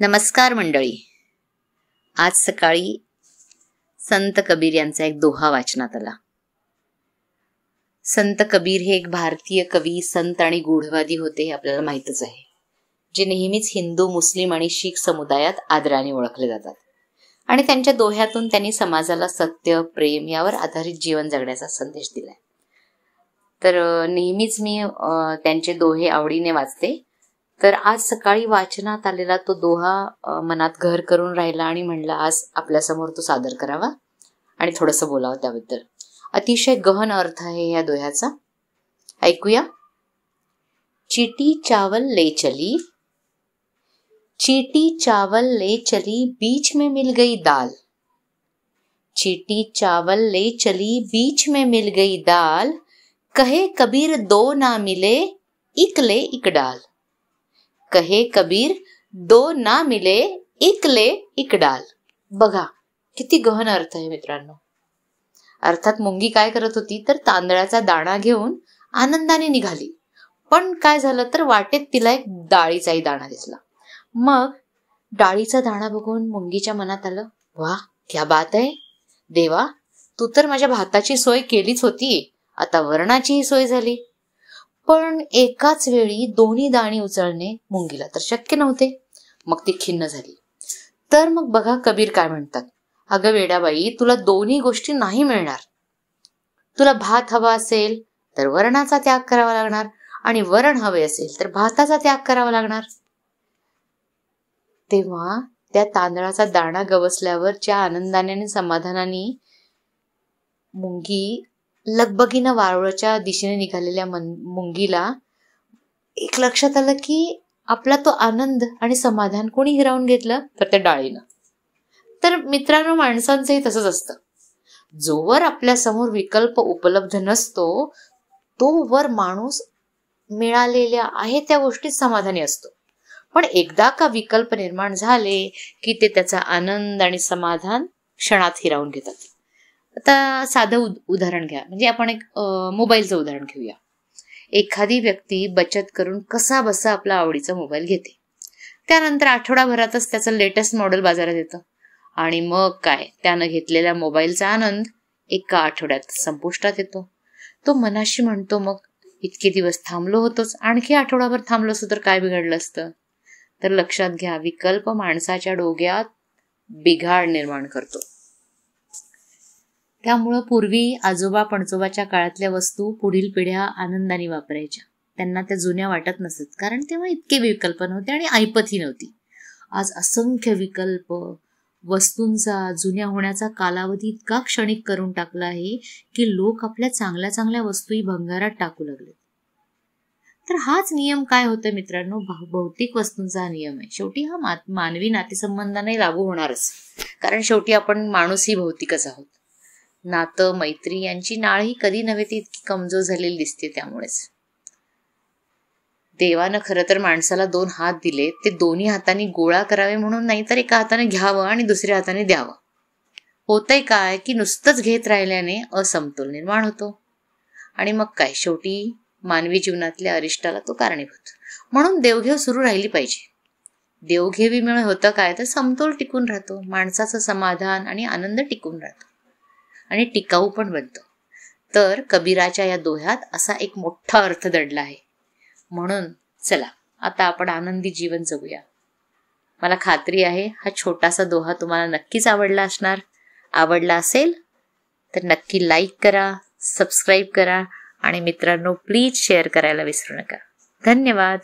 नमस्कार मंडळी. आज सकाळी संत कबीर यांचा एक दोहा वाचनात आला. संत कबीर हे एक भारतीय कवी, संत आणि गूढवादी होते हे आपल्याला माहीतच आहे, जे नेहमीच हिंदू, मुस्लिम आणि शीख समुदायात आदराने ओळखले जातात. आणि त्यांच्या दोह्यातून त्यांनी समाजाला सत्य, प्रेम यावर आधारित जीवन जगण्याचा संदेश दिलाय. तर नेहमीच मी त्यांचे दोहे आवडीने वाचते. तर आज सकाळी वाचनात आलेला तो दोहा मनात घर करून राहिला आणि म्हणला आज आपल्यासमोर तो सादर करावा आणि थोडंसं बोलावं त्याबद्दल. अतिशय गहन अर्थ आहे या दोह्याचा. ऐकूया. चीटी चावल ले चली, चीटी चावल ले चली, बीच में मिल गई दाल. चीटी चावल ले चली, बीच में मिल गई दाल. कहे कबीर दो ना मिले, इक ले इक डाल. कहे कबीर दो ना मिले, इक ले इक डाल. बघा किती गहन अर्थ आहे मित्रांनो. अर्थात मुंगी काय करत होती तर तांदळाचा दाणा घेऊन आनंदाने निघाली. पण काय झालं तर वाटेत तिला एक डाळीचाही दाणा दिसला. मग डाळीचा दाणा बघून मुंगीच्या मनात आलं, वा क्या बात आहे देवा, तू तर माझ्या भाताची सोय केलीच होती, आता वरणाचीही सोय झाली. पण एकाच वेळी दोन्ही दाणी उचलणे मुंगीला तर शक्य नव्हते. मग ती खिन्न झाली. तर मग बघा कबीर काय म्हणतात, अगं वेडाबाई, तुला दोन्ही गोष्टी नाही मिळणार. तुला भात हवा असेल तर वरणाचा त्याग करावा लागणार, आणि वरण हवे असेल तर भाताचा त्याग करावा लागणार. तेव्हा त्या तांदळाचा दाणा गवसल्यावर ज्या आनंदाने आणि समाधानाने मुंगी लगबगीनं वारुळाच्या दिशेने निघालेल्या मुंगीला एक लक्षात आलं की आपला तो आनंद आणि समाधान कोणी हिरावून घेतलं तर त्या डाळीनं. तर मित्रांनो, माणसांचंही तसंच असतं. जोवर आपल्या समोर विकल्प उपलब्ध नसतो तोवर माणूस मिळालेल्या आहे त्या गोष्टीत समाधानी असतो. पण एकदा का विकल्प निर्माण झाले की ते त्याचा आनंद आणि समाधान क्षणात हिरावून घेतात. आता साधं उदाहरण घ्या, म्हणजे आपण एक मोबाईलचं उदाहरण घेऊया. एखादी व्यक्ती बचत करून कसा बसा आपला आवडीचा मोबाईल घेते. त्यानंतर आठवडाभरातच त्याचं लेटेस्ट मॉडेल बाजारात येतं आणि मग काय, त्यानं घेतलेल्या मोबाईलचा आनंद एका आठवड्यात संपुष्टात येतो. तो मनाशी म्हणतो, मग इतके दिवस थांबलो होतोच, आणखी आठवडाभर थांबलो असतो तर काय बिघडलं असतं. तर लक्षात घ्या, विकल्प माणसाच्या डोक्यात बिघाड निर्माण करतो. त्यामुळं पूर्वी आजोबा पणजोबाच्या काळातल्या वस्तू पुढील पिढ्या आनंदाने वापरायच्या. त्यांना त्या जुन्या वाटत नसत, कारण तेव्हा इतके विकल्प नव्हते आणि ऐपतही नव्हती. आज असंख्य विकल्प, वस्तूंचा जुन्या होण्याचा कालावधी इतका क्षणिक करून टाकला आहे की लोक आपल्या चांगल्या चांगल्या वस्तूही भंगारात टाकू लागले. तर हाच नियम काय होतं मित्रांनो, भौतिक वस्तूंचा हा नियम आहे. शेवटी हा मानवी नातेसंबंधांनाही लागू होणारच, कारण शेवटी आपण माणूसही भौतिकच आहोत. नातं, मैत्री यांची नाळही कधी नव्हे ती इतकी कमजोर झालेली दिसते. त्यामुळेच देवानं खरं तर माणसाला 2 हात दिले, ते दोन्ही हाताने गोळा करावे म्हणून नाही, तर एका हाताने घ्यावं आणि दुसऱ्या हाताने द्यावं. होतंय काय की नुसतंच घेत राहिल्याने असमतोल निर्माण होतो आणि मग काय, शेवटी मानवी जीवनातल्या अरिष्टाला तो कारणीभूत. म्हणून देवघेव सुरू राहिली पाहिजे. देवघेवीमुळे होतं काय तर समतोल टिकून राहतो, माणसाचं समाधान आणि आनंद टिकून राहतो आणि टिकाऊ पण बनतो. तर कबीराच्या या दोह्यात असा एक मोठा अर्थ दडला आहे. म्हणून चला आता आपण आनंदी जीवन जगूया. मला खात्री आहे हा छोटासा दोहा तुम्हाला नक्कीच आवडला असणार. आवडला असेल तर नक्की लाईक करा, सबस्क्राईब करा आणि मित्रांनो प्लीज शेअर करायला विसरू नका. धन्यवाद.